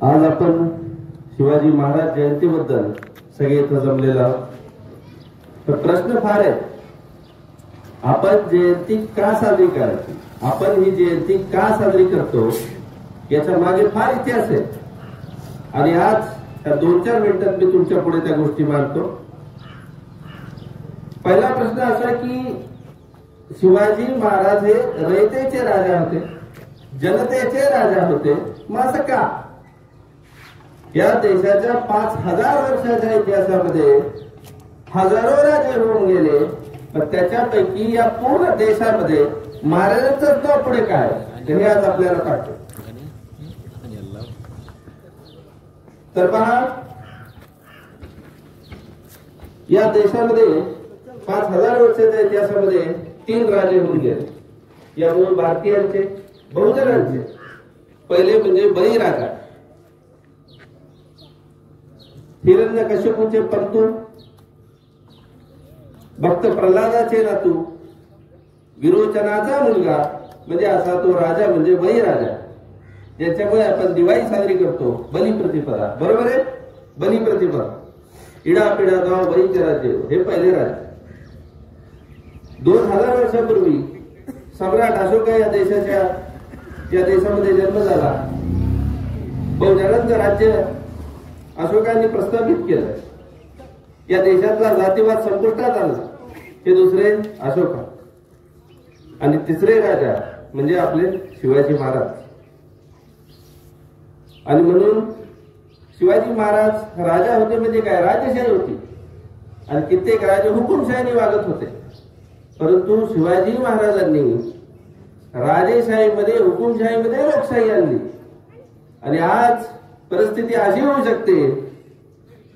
आज आपण शिवाजी महाराज जयंतीबद्दल सगळे इथं जमलेलो आहोत. तर प्रश्न फार आहेत. आपण जयंती का साजरी करायची, आपण ही जयंती का साजरी करतो, याच्या मागे फार इतिहास आहे. आणि आज त्या 2-4 मिनिटात मी तुमच्या पुढे त्या गोष्टी मांडतो. पहिला प्रश्न असा की शिवाजी महाराज हे रयतेचे राजा होते, जनतेचे राजा होते. मग असं का? या देशाच्या 5000 वर्षाच्या इतिहासामध्ये हजारो राजे होऊन गेले, पण त्याच्यापैकी या पूर्ण देशामध्ये महाराजांचं नाव पुढे काय हे आज आपल्याला कळतं. तर पहा, या देशामध्ये 5000 वर्षाच्या इतिहासामध्ये 3 राजे होऊन गेले. या मूळ भारतीयांचे, बहुजनांचे. पहिले म्हणजे बळीराजा, हिरण्यकश्यपूचे परतू, भक्त प्रल्हादाचे नातू, विरोचनाचा मुलगा, म्हणजे असा तो राजा म्हणजे बळीराजा, ज्याच्यामुळे आपण दिवाळी साजरी करतो. बलिप्रतिपदा, बरोबर आहे. बलिप्रतिपदा, इडापिडा गाव बळीचे राज्य, हे पहिले राजे. 2000 वर्षापूर्वी सम्राट अशोक या देशामध्ये जन्म झाला. बहुजनांचं राज्य अशोकांनी प्रस्थापित केलं. या देशातला जातीवाद संपुष्टात आला. हे दुसरे अशोक. आणि तिसरे राजा म्हणजे आपले शिवाजी महाराज. आणि म्हणून शिवाजी महाराज राजा होते म्हणजे काय, राजेशाही होती. आणि कित्येक राजे हुकुमशाहीने वागत होते. परंतु शिवाजी महाराजांनी राजेशाहीमध्ये, हुकुमशाहीमध्ये लोकशाही आणली. आणि आज परिस्थिती अशी होऊ शकते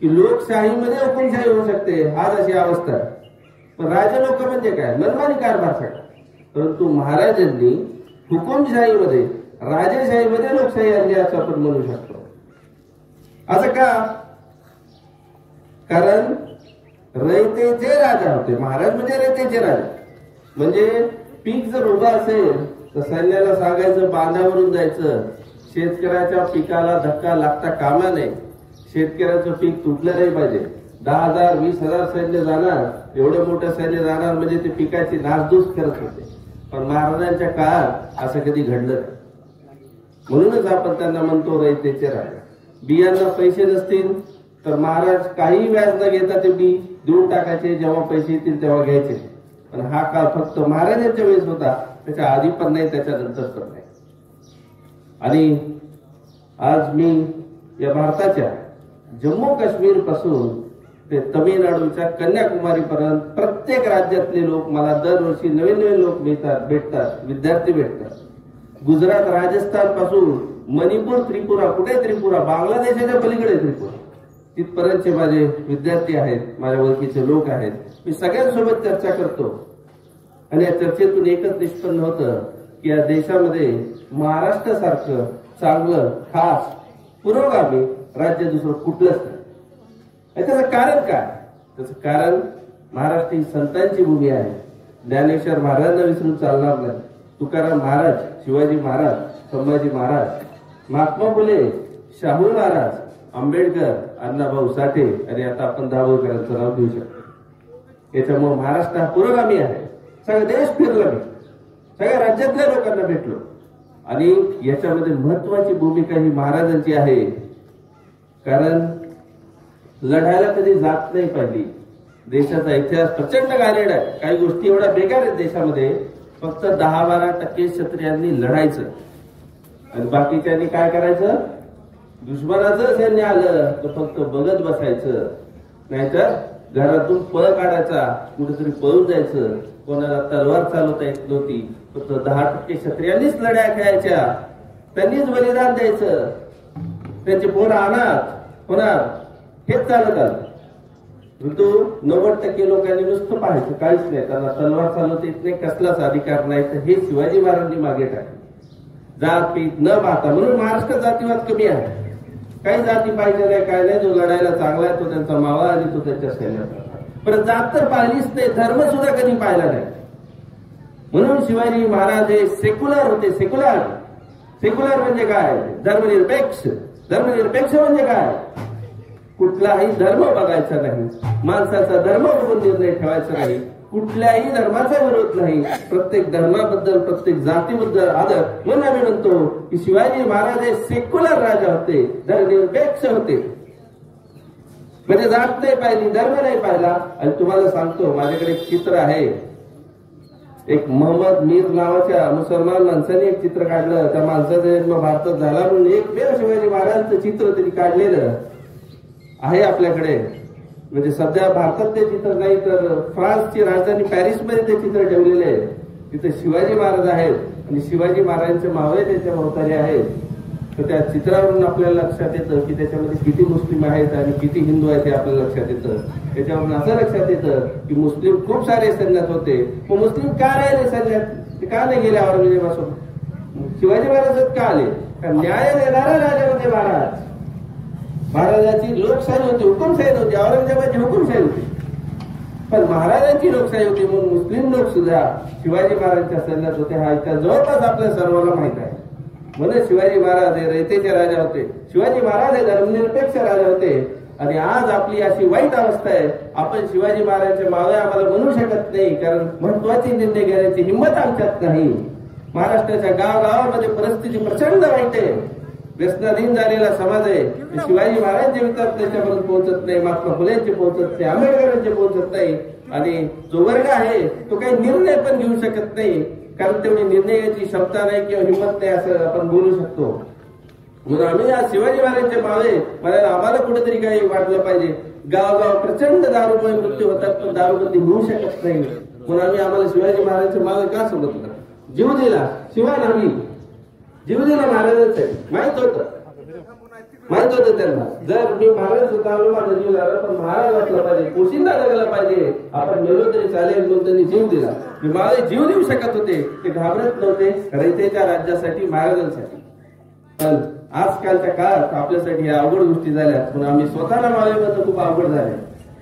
की लोकशाहीमध्ये हुकुमशाही होऊ शकते. आज अशी अवस्था आहे. पण राजे लोक म्हणजे काय, मनमानी कारभार सगळा. परंतु महाराजांनी हुकुमशाहीमध्ये, राजेशाहीमध्ये लोकशाही आणली असं आपण म्हणू शकतो. असं का? कारण रयतेचे राजा होते. महाराज म्हणजे रयतेचे राजा. म्हणजे पीक जर उभं असेल तर सैन्याला सांगायचं बांधावरून जायचं. शेतकऱ्याच्या पिकाला धक्का लागता कामा नये. शेतकऱ्याचं पीक तुटलं नाही पाहिजे. 10,000 20,000 सैन्य जाणार, एवढं मोठं सैन्य जाणार म्हणजे ते पिकाची नासधूस करत होते. पण महाराजांच्या काळात असं कधी घडलं नाही. म्हणूनच आपण त्यांना म्हणतो रयतेचे राजा. बियांना पैसे नसतील तर महाराज काही व्याज न घेता ते बी देऊन टाकायचे. जेव्हा पैसे येतील तेव्हा घ्यायचे. पण हा काळ फक्त महाराजांच्या वेळेस होता. त्याच्या आधी पण नाही, त्याच्यानंतर पण नाही. आणि आज मी या भारताच्या जम्मू काश्मीर पासून ते तमिळनाडूच्या कन्याकुमारी पर्यंत प्रत्येक राज्यातले लोक मला दरवर्षी नवीन नवीन लोक भेटतात, विद्यार्थी भेटतात. गुजरात, राजस्थान पासून मणिपूर, त्रिपुरा, कुठे त्रिपुरा, बांगलादेशाच्या पलीकडे त्रिपुरा, तिथपर्यंतचे माझे विद्यार्थी आहेत, माझ्या ओळखीचे लोक आहेत. मी सगळ्यांसोबत चर्चा करतो. आणि या चर्चेतून एकच निष्पन्न होतं की या देशामध्ये महाराष्ट्रासारखं चांगलं, खास, पुरोगामी राज्य दुसरं कुठलंच नाही. त्याचं कारण काय? त्याचं कारण महाराष्ट्र ही संतांची भूमी आहे. ज्ञानेश्वर महाराजांना विसरून चालणार नाही. तुकाराम महाराज, शिवाजी महाराज, संभाजी महाराज, महात्मा फुले, शाहू महाराज, आंबेडकर, अण्णाभाऊ साठे आणि आता आपण दाभोळकरांचं नाव घेऊ शकतो. याच्यामुळे महाराष्ट्र हा पुरोगामी आहे. सगळा देश फिरला मी, सगळ्या राज्यातल्या लोकांना भेटलो. आणि याच्यामध्ये महत्वाची भूमिका ही महाराजांची आहे. कारण लढायला कधी जात नाही पाहिजे. देशाचा इतिहास प्रचंड घाणेरडा आहे. काही गोष्टी एवढ्या बेकार आहेत देशामध्ये. फक्त 10-12% क्षत्रियांनी लढायचं आणि बाकीच्यांनी काय करायचं, दुश्मनाचं सैन्य आलं तर फक्त बघत बसायचं. नाहीतर घरातून पळ काढायचा, कुठेतरी पळून जायचं. कोणाला तलवार चालवता येत नव्हती. फक्त 10% क्षत्रियांनीच लढाया खेळायच्या, त्यांनीच बलिदान द्यायचं. त्यांचे पोरं अनाथ होणार, हेच चालत आलं. परंतु 90% लोकांनी नुसतं पाहायचं, काहीच नाही. त्यांना तलवार चालवता येत नाही, कसलाच अधिकार नाही. तर हे शिवाजी महाराजांनी मागे टाकले. जात पीत न पाहता. म्हणून महाराष्ट्रात जातीवाद कमी आहे. काही जाती पाहिजे नाही, काय नाही. जो लढायला चांगला आहे तो त्यांचा मावळा आणि तो त्यांच्या सैन्यात. पण जात तर पाहिलीच नाही, धर्म सुद्धा कधी पाहिला नाही. म्हणून शिवाजी महाराज हे सेक्युलर होते. सेक्युलर सेक्युलर म्हणजे काय? धर्मनिरपेक्ष. धर्मनिरपेक्ष म्हणजे काय? कुठलाही धर्म बघायचा नाही, माणसाचा धर्म बघून निर्णय ठेवायचा नाही, कुठल्याही धर्माचा विरोध नाही, प्रत्येक धर्माबद्दल प्रत्येक जातीबद्दल आदर. म्हणून आम्ही म्हणतो की शिवाजी महाराज हे सेक्युलर राजा होते, धर्मनिरपेक्ष होते. म्हणजे जात नाही पाहिली, धर्म नाही पाहिला. आणि तुम्हाला सांगतो, माझ्याकडे एक चित्र आहे. एक मोहम्मद मीर नावाच्या मुसलमान माणसाने एक चित्र काढलं. त्या माणसाचा जन्म भारतात झाला म्हणून एकमेव शिवाजी महाराजांचं चित्र त्यांनी काढलेलं आहे आपल्याकडे. म्हणजे सध्या भारतात ते चित्र नाही, तर फ्रान्सची राजधानी पॅरिसमध्ये ते चित्र ठेवलेले आहे. तिथे शिवाजी महाराज आहेत आणि शिवाजी महाराजांचे मावळे त्याच्या भोवताली आहेत. तर त्या चित्रावरून आपल्याला लक्षात येतं की त्याच्यामध्ये किती मुस्लिम आहेत आणि किती हिंदू आहेत हे आपल्याला लक्षात येतं. त्याच्यावरून असं लक्षात येतं की मुस्लिम खूप सारे सैन्यात होते. मग मुस्लिम का राहिले सैन्यात? ते का नाही गेले औरंगजेबासोबत? शिवाजी महाराज का आले? कारण न्याय देणारा राजा होते महाराज. महाराजांची लोकशाही होती, हुकुमशाही नव्हती. औरंगजेबाची हुकुमशाही होती, पण महाराजांची लोकशाही होती. म्हणून मुस्लिम लोक सुद्धा शिवाजी महाराजांच्या सैन्यात होते. हा इतिहास जवळपास आपल्या सर्वांना माहित आहे. म्हणून शिवाजी महाराज हे रयतेचे राजा होते. शिवाजी महाराज हे धर्मनिरपेक्ष राजा होते. आणि आज आपली अशी वाईट अवस्था आहे, आपण शिवाजी महाराजांचे मावळे आम्हाला म्हणू शकत नाही, कारण महत्वाचे निर्णय घेण्याची हिंमत आमच्यात नाही. महाराष्ट्राच्या गावागावामध्ये परिस्थिती प्रचंड वाईट आहे. व्यसनाधीन झालेला समाज आहे. शिवाजी महाराजांचे विचार त्याच्यापर्यंत पोहोचत नाही, महात्मा फुलेंचे पोहोचत नाही, आंबेडकरांचे पोहोचत नाही. आणि जो वर्ग आहे तो काही निर्णय पण घेऊ शकत नाही, कारण तेवढी निर्णयाची क्षमता नाही किंवा हिंमत नाही असं आपण बोलू शकतो. म्हणून आम्ही आज शिवाजी महाराजांचे मावळे मला आम्हाला कुठेतरी काही वाटलं पाहिजे. गावगाव प्रचंड दारूमुळे मृत्यू होतात, पण दारूबंदी होऊ शकत नाही. म्हणून आम्हाला शिवाजी महाराजांचे मावळे का समजलं? जीव दिला शिवाय नाही, जीव दिला महाराजांच आहे. माहित होतं त्यांना. जर मी महाराज होता माझा जीव लागला, पण महाराज वाचला पाहिजे, पोशिंदा जगला पाहिजे, आपण मेलो तरी चालेल म्हणून त्यांनी जीव दिला. मावळे जीव देऊ शकत होते, ते घाबरत नव्हते रयतेच्या राज्यासाठी, महाराजांसाठी. पण आजकालच्या काळात आपल्यासाठी ह्या अवघड गोष्टी झाल्या, म्हणून आम्ही स्वतःला मावळेबद्दल खूप अवघड झाले.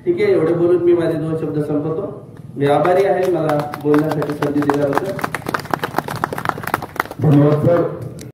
ठीक आहे, एवढे बोलून मी माझे 2 शब्द संपवतो. मी आभारी आहे मला बोलण्यासाठी संधी दिल्याबद्दल. धन्यवाद सर.